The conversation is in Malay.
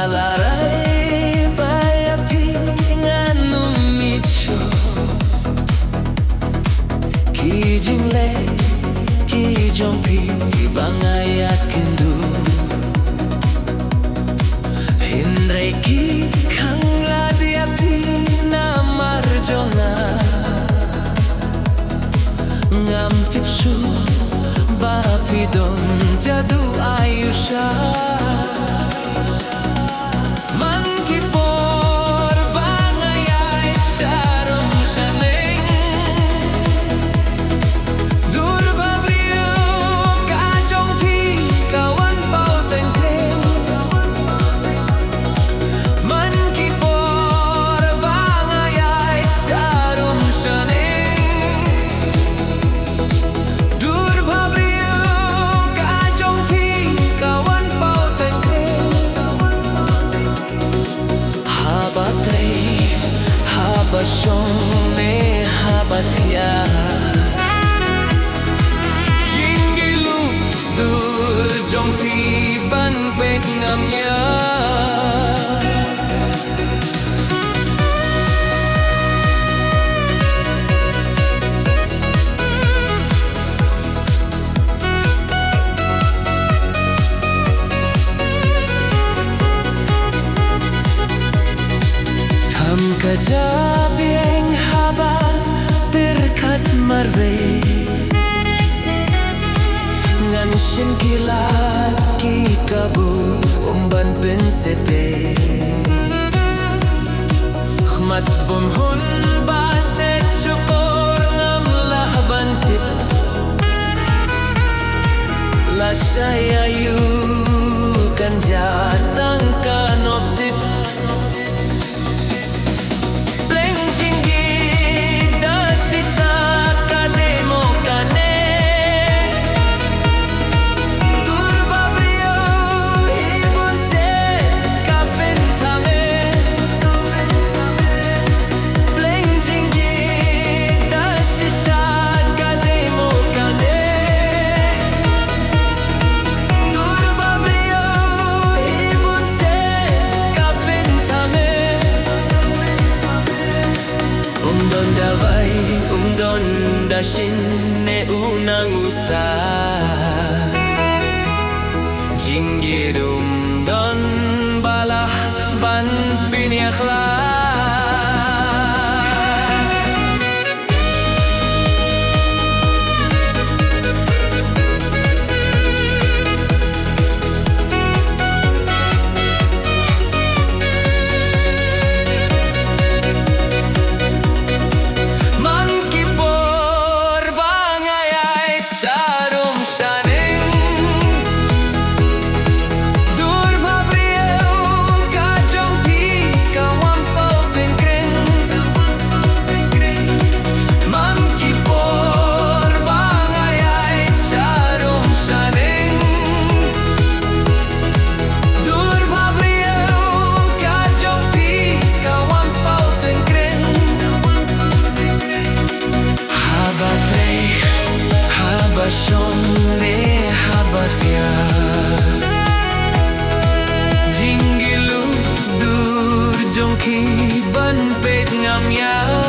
Malaray bayapi nganong nicho Kijingle kijongpi ibangayat kindu Hindray ki kangla diapi na marjona Ngam tipsu bapidon jadu ayusha Habashone habatia Jingilu dur jongfi ban pet ngamnya Tham kajabieng haba berkat marve Ngan shin kilat ki kabu umban pensepe Khmat bum hun baset syukur ngam lahban tip La sayayu kan jatang kanosip Dashin ne unang usta Jingirum don balah ban piniakla Habashone habatia Jingilu dur jongki ban pet ngamya